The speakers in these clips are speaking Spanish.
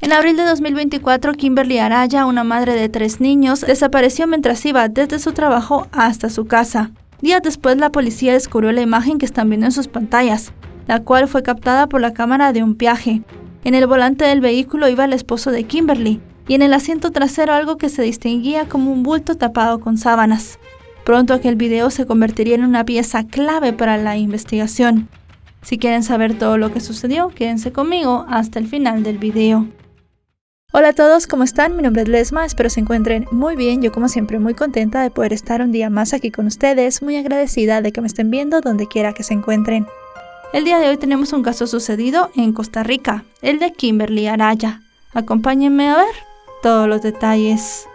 En abril de 2024, Kimberly Araya, una madre de 3 niños, desapareció mientras iba desde su trabajo hasta su casa. Días después, la policía descubrió la imagen que están viendo en sus pantallas, la cual fue captada por la cámara de un peaje. En el volante del vehículo iba el esposo de Kimberly, y en el asiento trasero algo que se distinguía como un bulto tapado con sábanas. Pronto aquel video se convertiría en una pieza clave para la investigación. Si quieren saber todo lo que sucedió, quédense conmigo hasta el final del video. Hola a todos, ¿cómo están? Mi nombre es Lesma, espero se encuentren muy bien. Yo como siempre muy contenta de poder estar un día más aquí con ustedes, muy agradecida de que me estén viendo donde quiera que se encuentren. El día de hoy tenemos un caso sucedido en Costa Rica, el de Kimberly Araya. Acompáñenme a ver todos los detalles.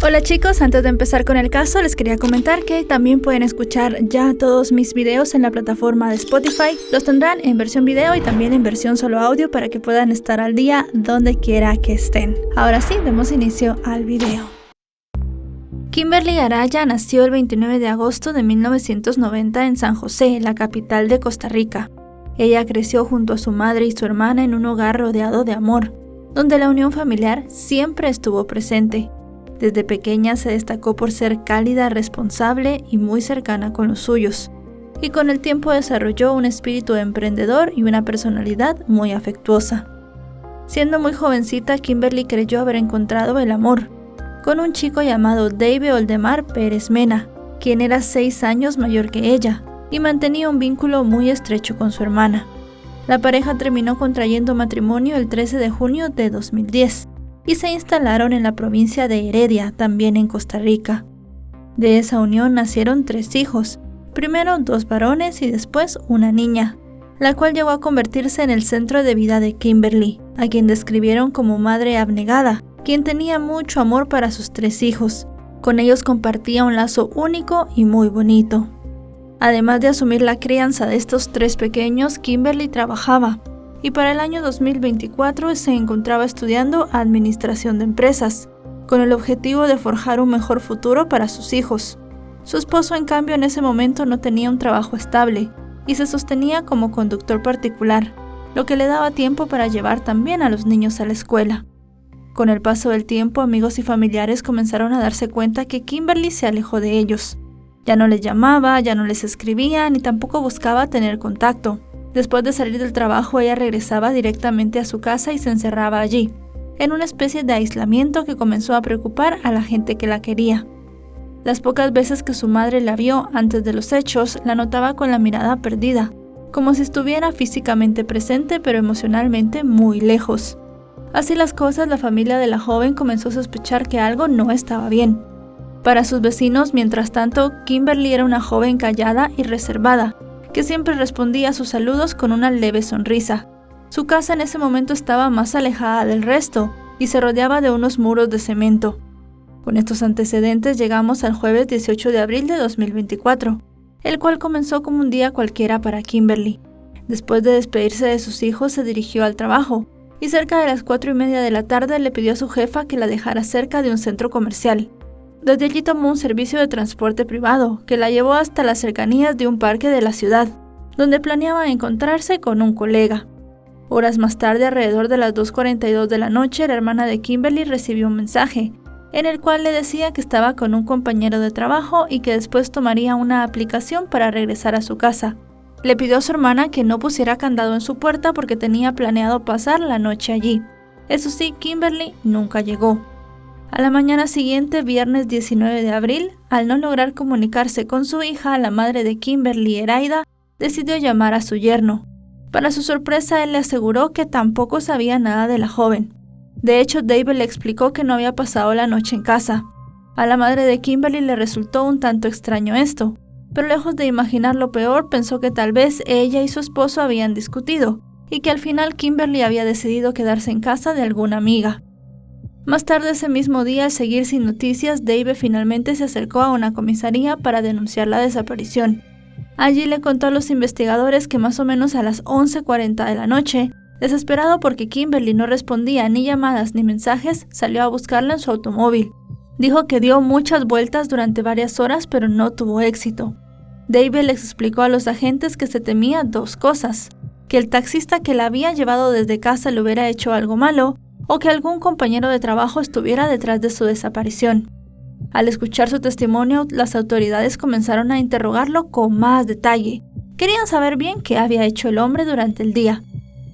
Hola chicos, antes de empezar con el caso les quería comentar que también pueden escuchar ya todos mis videos en la plataforma de Spotify. Los tendrán en versión video y también en versión solo audio para que puedan estar al día donde quiera que estén. Ahora sí, demos inicio al video. Kimberly Araya nació el 29 de agosto de 1990 en San José, la capital de Costa Rica. Ella creció junto a su madre y su hermana en un hogar rodeado de amor, donde la unión familiar siempre estuvo presente. Desde pequeña se destacó por ser cálida, responsable y muy cercana con los suyos, y con el tiempo desarrolló un espíritu emprendedor y una personalidad muy afectuosa. Siendo muy jovencita, Kimberly creyó haber encontrado el amor, con un chico llamado David Oldemar Pérez Mena, quien era 6 años mayor que ella, y mantenía un vínculo muy estrecho con su hermana. La pareja terminó contrayendo matrimonio el 13 de junio de 2010, y se instalaron en la provincia de Heredia, también en Costa Rica. De esa unión nacieron 3 hijos, primero 2 varones y después una niña, la cual llegó a convertirse en el centro de vida de Kimberly, a quien describieron como madre abnegada, quien tenía mucho amor para sus 3 hijos. Con ellos compartía un lazo único y muy bonito. Además de asumir la crianza de estos 3 pequeños, Kimberly trabajaba, y para el año 2024 se encontraba estudiando Administración de Empresas, con el objetivo de forjar un mejor futuro para sus hijos. Su esposo, en cambio, en ese momento no tenía un trabajo estable y se sostenía como conductor particular, lo que le daba tiempo para llevar también a los niños a la escuela. Con el paso del tiempo, amigos y familiares comenzaron a darse cuenta que Kimberly se alejó de ellos. Ya no les llamaba, ya no les escribía, ni tampoco buscaba tener contacto. Después de salir del trabajo, ella regresaba directamente a su casa y se encerraba allí, en una especie de aislamiento que comenzó a preocupar a la gente que la quería. Las pocas veces que su madre la vio antes de los hechos, la notaba con la mirada perdida, como si estuviera físicamente presente pero emocionalmente muy lejos. Así las cosas, la familia de la joven comenzó a sospechar que algo no estaba bien. Para sus vecinos, mientras tanto, Kimberly era una joven callada y reservada, que siempre respondía a sus saludos con una leve sonrisa. Su casa en ese momento estaba más alejada del resto y se rodeaba de unos muros de cemento. Con estos antecedentes llegamos al jueves 18 de abril de 2024, el cual comenzó como un día cualquiera para Kimberly. Después de despedirse de sus hijos, se dirigió al trabajo y cerca de las 4:30 de la tarde le pidió a su jefa que la dejara cerca de un centro comercial. Desde allí tomó un servicio de transporte privado que la llevó hasta las cercanías de un parque de la ciudad, donde planeaba encontrarse con un colega. Horas más tarde, alrededor de las 2:42 de la noche, la hermana de Kimberly recibió un mensaje, en el cual le decía que estaba con un compañero de trabajo y que después tomaría una aplicación para regresar a su casa. Le pidió a su hermana que no pusiera candado en su puerta porque tenía planeado pasar la noche allí. Eso sí, Kimberly nunca llegó. A la mañana siguiente, viernes 19 de abril, al no lograr comunicarse con su hija, la madre de Kimberly, Eraida, decidió llamar a su yerno. Para su sorpresa, él le aseguró que tampoco sabía nada de la joven. De hecho, David le explicó que no había pasado la noche en casa. A la madre de Kimberly le resultó un tanto extraño esto, pero lejos de imaginar lo peor, pensó que tal vez ella y su esposo habían discutido, y que al final Kimberly había decidido quedarse en casa de alguna amiga. Más tarde ese mismo día, al seguir sin noticias, David finalmente se acercó a una comisaría para denunciar la desaparición. Allí le contó a los investigadores que más o menos a las 11:40 de la noche, desesperado porque Kimberly no respondía ni llamadas ni mensajes, salió a buscarla en su automóvil. Dijo que dio muchas vueltas durante varias horas, pero no tuvo éxito. David les explicó a los agentes que se temía dos cosas: que el taxista que la había llevado desde casa le hubiera hecho algo malo, o que algún compañero de trabajo estuviera detrás de su desaparición. Al escuchar su testimonio, las autoridades comenzaron a interrogarlo con más detalle. Querían saber bien qué había hecho el hombre durante el día.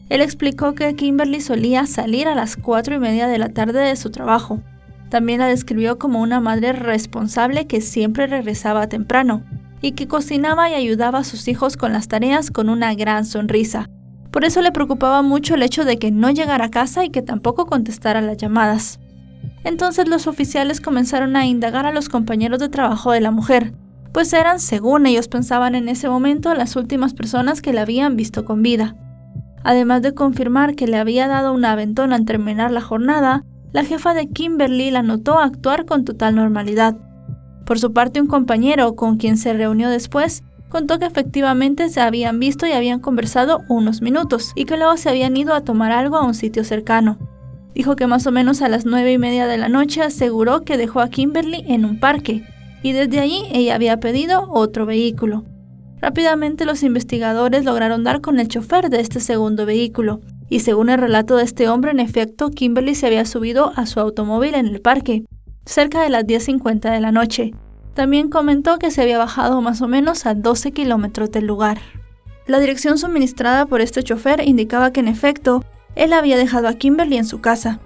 Él explicó que Kimberly solía salir a las 4:30 de la tarde de su trabajo. También la describió como una madre responsable que siempre regresaba temprano y que cocinaba y ayudaba a sus hijos con las tareas con una gran sonrisa. Por eso le preocupaba mucho el hecho de que no llegara a casa y que tampoco contestara las llamadas. Entonces los oficiales comenzaron a indagar a los compañeros de trabajo de la mujer, pues eran, según ellos pensaban en ese momento, las últimas personas que la habían visto con vida. Además de confirmar que le había dado un aventón al terminar la jornada, la jefa de Kimberly la notó actuar con total normalidad. Por su parte, un compañero con quien se reunió después contó que efectivamente se habían visto y habían conversado unos minutos y que luego se habían ido a tomar algo a un sitio cercano. Dijo que más o menos a las 9:30 de la noche aseguró que dejó a Kimberly en un parque y desde allí ella había pedido otro vehículo. Rápidamente los investigadores lograron dar con el chofer de este segundo vehículo y según el relato de este hombre, en efecto, Kimberly se había subido a su automóvil en el parque, cerca de las 10:50 de la noche. También comentó que se había bajado más o menos a 12 kilómetros del lugar. La dirección suministrada por este chofer indicaba que en efecto, él había dejado a Kimberly en su casa.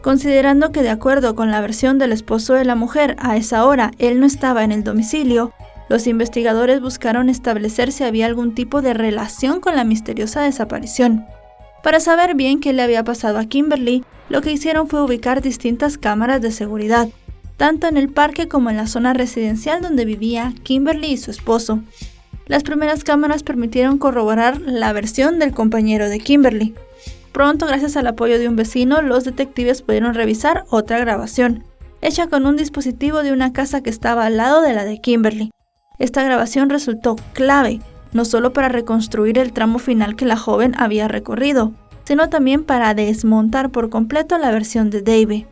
Considerando que de acuerdo con la versión del esposo de la mujer, a esa hora él no estaba en el domicilio, los investigadores buscaron establecer si había algún tipo de relación con la misteriosa desaparición. Para saber bien qué le había pasado a Kimberly, lo que hicieron fue ubicar distintas cámaras de seguridad, tanto en el parque como en la zona residencial donde vivía Kimberly y su esposo. Las primeras cámaras permitieron corroborar la versión del compañero de Kimberly. Pronto, gracias al apoyo de un vecino, los detectives pudieron revisar otra grabación, hecha con un dispositivo de una casa que estaba al lado de la de Kimberly. Esta grabación resultó clave, no solo para reconstruir el tramo final que la joven había recorrido, sino también para desmontar por completo la versión de David.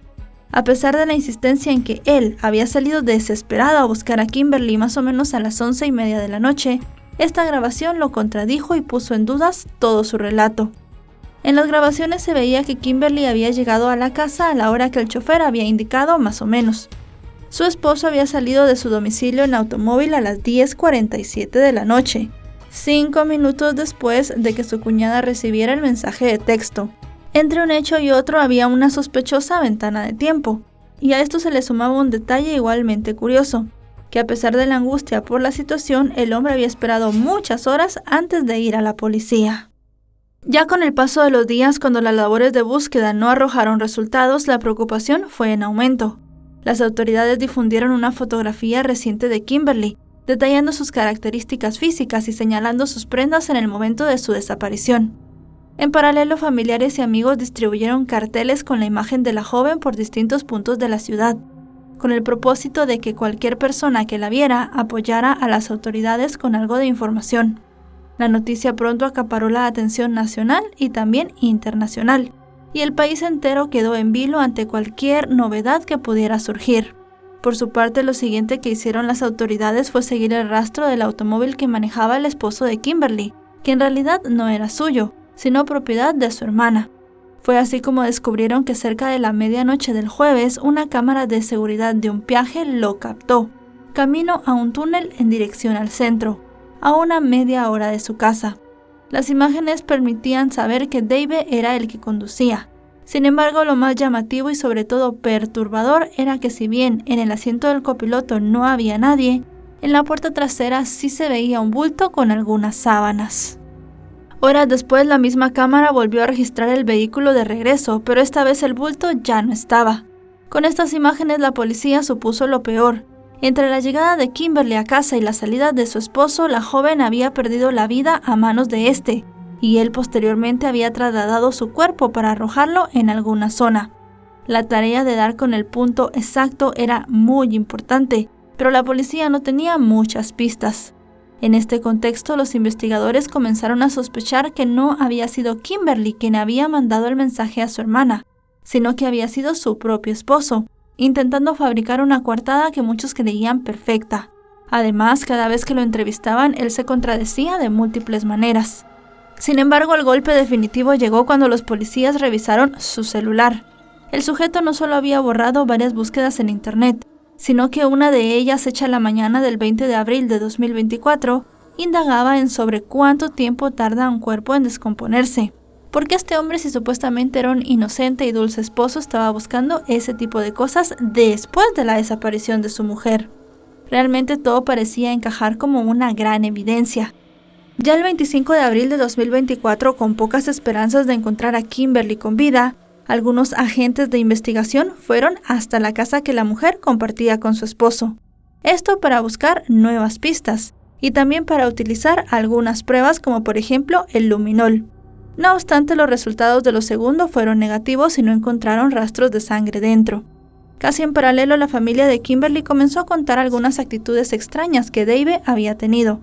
A pesar de la insistencia en que él había salido desesperado a buscar a Kimberly más o menos a las 11:30 de la noche, esta grabación lo contradijo y puso en dudas todo su relato. En las grabaciones se veía que Kimberly había llegado a la casa a la hora que el chofer había indicado más o menos. Su esposo había salido de su domicilio en automóvil a las 10:47 de la noche, 5 minutos después de que su cuñada recibiera el mensaje de texto. Entre un hecho y otro había una sospechosa ventana de tiempo, y a esto se le sumaba un detalle igualmente curioso, que a pesar de la angustia por la situación, el hombre había esperado muchas horas antes de ir a la policía. Ya con el paso de los días, cuando las labores de búsqueda no arrojaron resultados, la preocupación fue en aumento. Las autoridades difundieron una fotografía reciente de Kimberly, detallando sus características físicas y señalando sus prendas en el momento de su desaparición. En paralelo, familiares y amigos distribuyeron carteles con la imagen de la joven por distintos puntos de la ciudad, con el propósito de que cualquier persona que la viera apoyara a las autoridades con algo de información. La noticia pronto acaparó la atención nacional y también internacional, y el país entero quedó en vilo ante cualquier novedad que pudiera surgir. Por su parte, lo siguiente que hicieron las autoridades fue seguir el rastro del automóvil que manejaba el esposo de Kimberly, que en realidad no era suyo, sino propiedad de su hermana. Fue así como descubrieron que cerca de la medianoche del jueves, una cámara de seguridad de un peaje lo captó, camino a un túnel en dirección al centro, a una media hora de su casa. Las imágenes permitían saber que David era el que conducía. Sin embargo, lo más llamativo y sobre todo perturbador era que si bien en el asiento del copiloto no había nadie, en la puerta trasera sí se veía un bulto con algunas sábanas. Horas después, la misma cámara volvió a registrar el vehículo de regreso, pero esta vez el bulto ya no estaba. Con estas imágenes, la policía supuso lo peor. Entre la llegada de Kimberly a casa y la salida de su esposo, la joven había perdido la vida a manos de este, y él posteriormente había trasladado su cuerpo para arrojarlo en alguna zona. La tarea de dar con el punto exacto era muy importante, pero la policía no tenía muchas pistas. En este contexto, los investigadores comenzaron a sospechar que no había sido Kimberly quien había mandado el mensaje a su hermana, sino que había sido su propio esposo, intentando fabricar una coartada que muchos creían perfecta. Además, cada vez que lo entrevistaban, él se contradecía de múltiples maneras. Sin embargo, el golpe definitivo llegó cuando los policías revisaron su celular. El sujeto no solo había borrado varias búsquedas en internet, sino que una de ellas, hecha la mañana del 20 de abril de 2024, indagaba en sobre cuánto tiempo tarda un cuerpo en descomponerse. ¿Por qué este hombre, si supuestamente era un inocente y dulce esposo, estaba buscando ese tipo de cosas después de la desaparición de su mujer? Realmente todo parecía encajar como una gran evidencia. Ya el 25 de abril de 2024, con pocas esperanzas de encontrar a Kimberly con vida, algunos agentes de investigación fueron hasta la casa que la mujer compartía con su esposo. Esto para buscar nuevas pistas y también para utilizar algunas pruebas como por ejemplo el luminol. No obstante, los resultados de lo segundo fueron negativos y no encontraron rastros de sangre dentro. Casi en paralelo, la familia de Kimberly comenzó a contar algunas actitudes extrañas que Dave había tenido.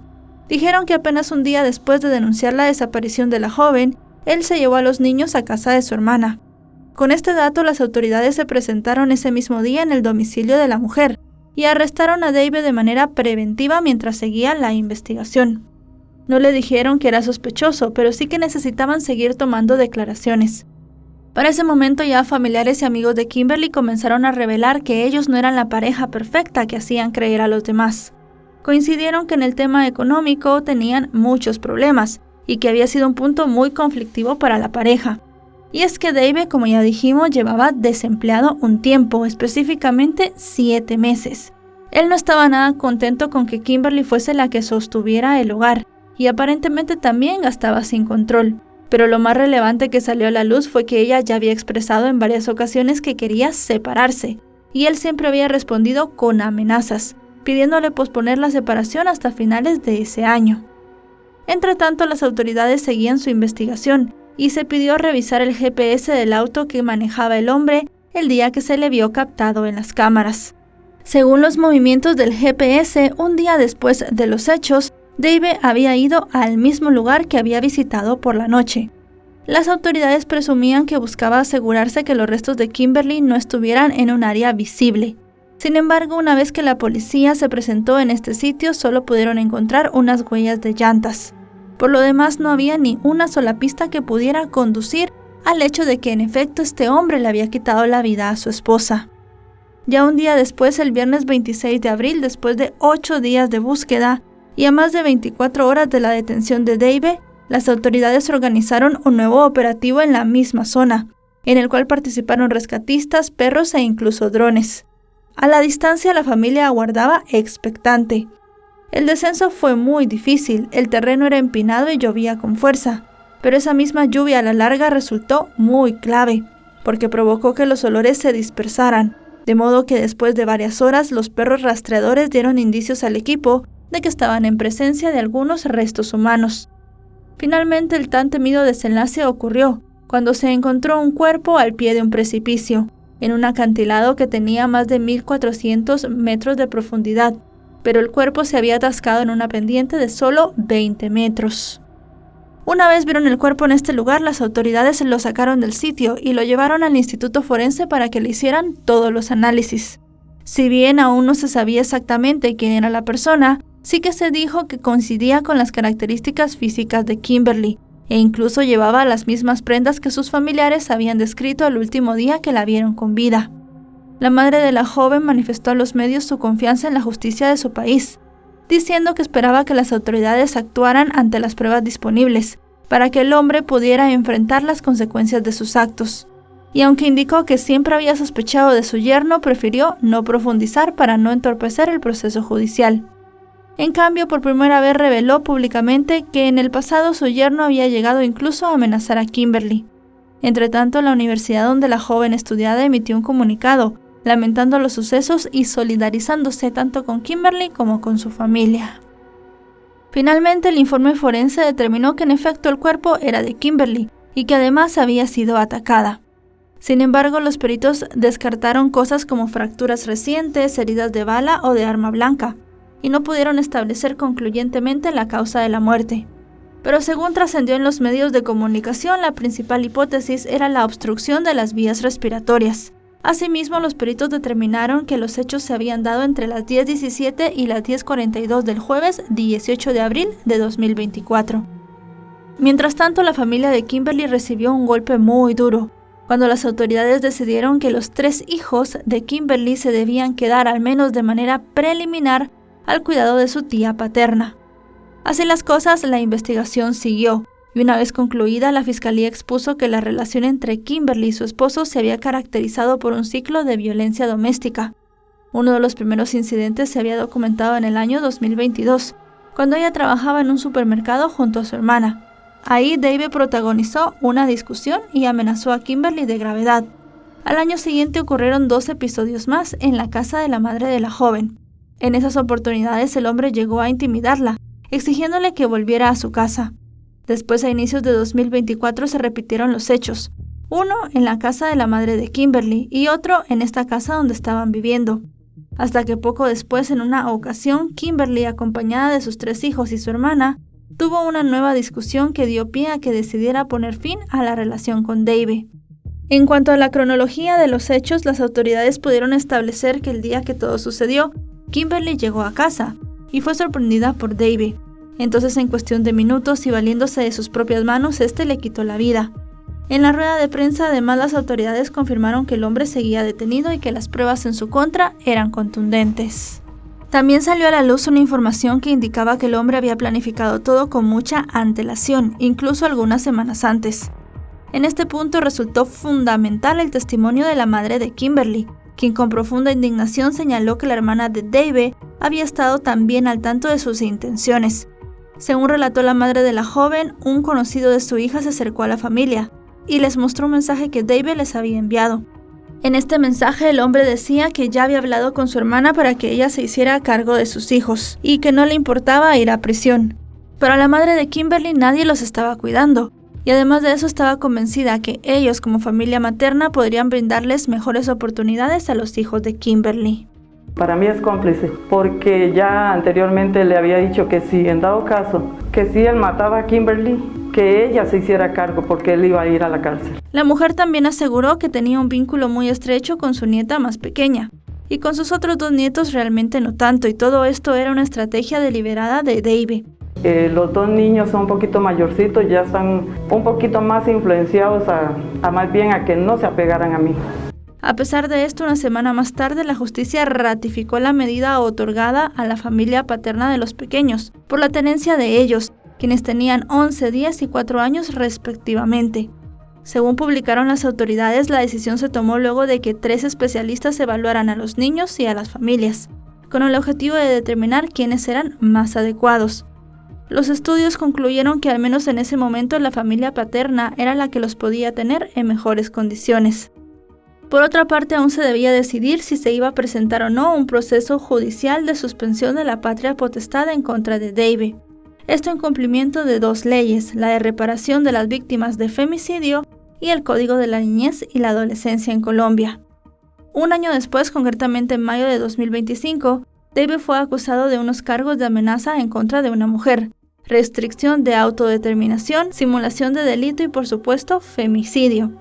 Dijeron que apenas un día después de denunciar la desaparición de la joven, él se llevó a los niños a casa de su hermana. Con este dato, las autoridades se presentaron ese mismo día en el domicilio de la mujer y arrestaron a Dave de manera preventiva mientras seguía la investigación. No le dijeron que era sospechoso, pero sí que necesitaban seguir tomando declaraciones. Para ese momento ya familiares y amigos de Kimberly comenzaron a revelar que ellos no eran la pareja perfecta que hacían creer a los demás. Coincidieron que en el tema económico tenían muchos problemas y que había sido un punto muy conflictivo para la pareja. Y es que Dave, como ya dijimos, llevaba desempleado un tiempo, específicamente 7 meses. Él no estaba nada contento con que Kimberly fuese la que sostuviera el hogar, y aparentemente también gastaba sin control. Pero lo más relevante que salió a la luz fue que ella ya había expresado en varias ocasiones que quería separarse, y él siempre había respondido con amenazas, pidiéndole posponer la separación hasta finales de ese año. Entre tanto, las autoridades seguían su investigación, y se pidió revisar el GPS del auto que manejaba el hombre el día que se le vio captado en las cámaras. Según los movimientos del GPS, un día después de los hechos, Dave había ido al mismo lugar que había visitado por la noche. Las autoridades presumían que buscaba asegurarse que los restos de Kimberly no estuvieran en un área visible. Sin embargo, una vez que la policía se presentó en este sitio, solo pudieron encontrar unas huellas de llantas. Por lo demás, no había ni una sola pista que pudiera conducir al hecho de que en efecto este hombre le había quitado la vida a su esposa. Ya un día después, el viernes 26 de abril, después de 8 días de búsqueda, y a más de 24 horas de la detención de Dave, las autoridades organizaron un nuevo operativo en la misma zona, en el cual participaron rescatistas, perros e incluso drones. A la distancia, la familia aguardaba expectante. El descenso fue muy difícil, el terreno era empinado y llovía con fuerza, pero esa misma lluvia a la larga resultó muy clave, porque provocó que los olores se dispersaran, de modo que después de varias horas los perros rastreadores dieron indicios al equipo de que estaban en presencia de algunos restos humanos. Finalmente, el tan temido desenlace ocurrió cuando se encontró un cuerpo al pie de un precipicio, en un acantilado que tenía más de 1.400 metros de profundidad, pero el cuerpo se había atascado en una pendiente de solo 20 metros. Una vez vieron el cuerpo en este lugar, las autoridades lo sacaron del sitio y lo llevaron al Instituto Forense para que le hicieran todos los análisis. Si bien aún no se sabía exactamente quién era la persona, sí que se dijo que coincidía con las características físicas de Kimberly, e incluso llevaba las mismas prendas que sus familiares habían descrito el último día que la vieron con vida. La madre de la joven manifestó a los medios su confianza en la justicia de su país, diciendo que esperaba que las autoridades actuaran ante las pruebas disponibles, para que el hombre pudiera enfrentar las consecuencias de sus actos. Y aunque indicó que siempre había sospechado de su yerno, prefirió no profundizar para no entorpecer el proceso judicial. En cambio, por primera vez reveló públicamente que en el pasado su yerno había llegado incluso a amenazar a Kimberly. Entretanto, la universidad donde la joven estudiaba emitió un comunicado, lamentando los sucesos y solidarizándose tanto con Kimberly como con su familia. Finalmente, el informe forense determinó que en efecto el cuerpo era de Kimberly y que además había sido atacada. Sin embargo, los peritos descartaron cosas como fracturas recientes, heridas de bala o de arma blanca, y no pudieron establecer concluyentemente la causa de la muerte. Pero según trascendió en los medios de comunicación, la principal hipótesis era la obstrucción de las vías respiratorias, Asimismo, los peritos determinaron que los hechos se habían dado entre las 10:17 y las 10:42 del jueves 18 de abril de 2024. Mientras tanto, la familia de Kimberly recibió un golpe muy duro, cuando las autoridades decidieron que los 3 hijos de Kimberly se debían quedar al menos de manera preliminar al cuidado de su tía paterna. Así las cosas, la investigación siguió, y una vez concluida, la fiscalía expuso que la relación entre Kimberly y su esposo se había caracterizado por un ciclo de violencia doméstica. Uno de los primeros incidentes se había documentado en el año 2022, cuando ella trabajaba en un supermercado junto a su hermana. Ahí Dave protagonizó una discusión y amenazó a Kimberly de gravedad. Al año siguiente ocurrieron 2 episodios más en la casa de la madre de la joven. En esas oportunidades el hombre llegó a intimidarla, exigiéndole que volviera a su casa. Después, a inicios de 2024, se repitieron los hechos, uno en la casa de la madre de Kimberly y otro en esta casa donde estaban viviendo. Hasta que poco después, en una ocasión, Kimberly, acompañada de sus 3 hijos y su hermana, tuvo una nueva discusión que dio pie a que decidiera poner fin a la relación con Dave. En cuanto a la cronología de los hechos, las autoridades pudieron establecer que el día que todo sucedió, Kimberly llegó a casa y fue sorprendida por Dave. Entonces, en cuestión de minutos y valiéndose de sus propias manos, le quitó la vida. En la rueda de prensa, además, las autoridades confirmaron que el hombre seguía detenido y que las pruebas en su contra eran contundentes. También salió a la luz una información que indicaba que el hombre había planificado todo con mucha antelación, incluso algunas semanas antes. En este punto resultó fundamental el testimonio de la madre de Kimberly, quien con profunda indignación señaló que la hermana de Dave había estado también al tanto de sus intenciones. Según relató la madre de la joven, un conocido de su hija se acercó a la familia y les mostró un mensaje que Dave les había enviado. En este mensaje, el hombre decía que ya había hablado con su hermana para que ella se hiciera cargo de sus hijos y que no le importaba ir a prisión. Pero a la madre de Kimberly nadie los estaba cuidando, y además de eso estaba convencida que ellos, como familia materna, podrían brindarles mejores oportunidades a los hijos de Kimberly. Para mí es cómplice, porque ya anteriormente le había dicho que si en dado caso, que si él mataba a Kimberly, que ella se hiciera cargo porque él iba a ir a la cárcel. La mujer también aseguró que tenía un vínculo muy estrecho con su nieta más pequeña, y con sus otros 2 nietos realmente no tanto, y todo esto era una estrategia deliberada de Dave. Los 2 niños son un poquito mayorcitos, ya están un poquito más influenciados a más bien a que no se apegaran a mí. A pesar de esto, una semana más tarde, la justicia ratificó la medida otorgada a la familia paterna de los pequeños, por la tenencia de ellos, quienes tenían 11, 10 y 4 años respectivamente. Según publicaron las autoridades, la decisión se tomó luego de que 3 especialistas evaluaran a los niños y a las familias, con el objetivo de determinar quiénes eran más adecuados. Los estudios concluyeron que al menos en ese momento la familia paterna era la que los podía tener en mejores condiciones. Por otra parte, aún se debía decidir si se iba a presentar o no un proceso judicial de suspensión de la patria potestad en contra de Dave. Esto en cumplimiento de 2 leyes, la de reparación de las víctimas de femicidio y el Código de la Niñez y la Adolescencia en Colombia. Un año después, concretamente en mayo de 2025, Dave fue acusado de unos cargos de amenaza en contra de una mujer, restricción de autodeterminación, simulación de delito y, por supuesto, femicidio.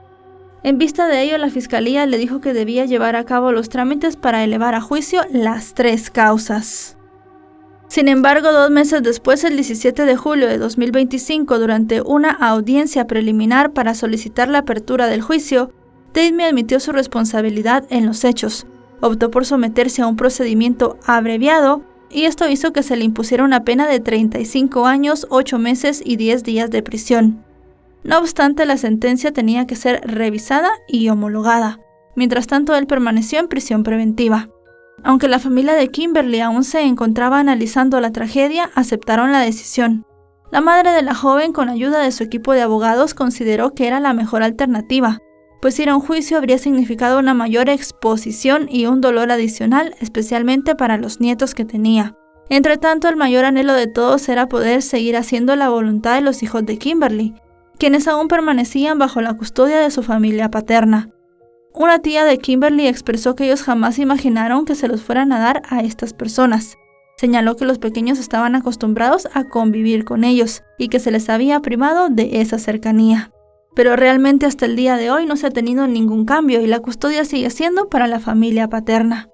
En vista de ello, la fiscalía le dijo que debía llevar a cabo los trámites para elevar a juicio las 3 causas. Sin embargo, 2 meses después, el 17 de julio de 2025, durante una audiencia preliminar para solicitar la apertura del juicio, Dave admitió su responsabilidad en los hechos, optó por someterse a un procedimiento abreviado y esto hizo que se le impusiera una pena de 35 años, 8 meses y 10 días de prisión. No obstante, la sentencia tenía que ser revisada y homologada. Mientras tanto, él permaneció en prisión preventiva. Aunque la familia de Kimberly aún se encontraba analizando la tragedia, aceptaron la decisión. La madre de la joven, con ayuda de su equipo de abogados, consideró que era la mejor alternativa, pues ir a un juicio habría significado una mayor exposición y un dolor adicional, especialmente para los nietos que tenía. Entre tanto, el mayor anhelo de todos era poder seguir haciendo la voluntad de los hijos de Kimberly, quienes aún permanecían bajo la custodia de su familia paterna. Una tía de Kimberly expresó que ellos jamás imaginaron que se los fueran a dar a estas personas. Señaló que los pequeños estaban acostumbrados a convivir con ellos y que se les había privado de esa cercanía. pero realmente hasta el día de hoy no se ha tenido ningún cambio y la custodia sigue siendo para la familia paterna.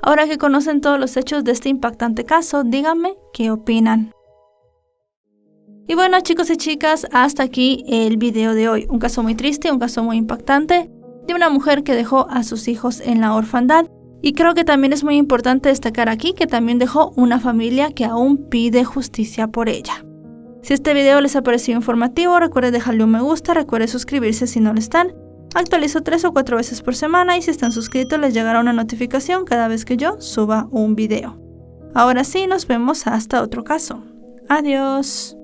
Ahora que conocen todos los hechos de este impactante caso, díganme qué opinan. Y bueno, chicos y chicas, hasta aquí el video de hoy. Un caso muy triste, un caso muy impactante de una mujer que dejó a sus hijos en la orfandad. Y creo que también es muy importante destacar aquí que también dejó una familia que aún pide justicia por ella. Si este video les ha parecido informativo, recuerden dejarle un me gusta, recuerden suscribirse si no lo están. Actualizo 3 o 4 veces por semana y si están suscritos les llegará una notificación cada vez que yo suba un video. Ahora sí, nos vemos hasta otro caso. Adiós.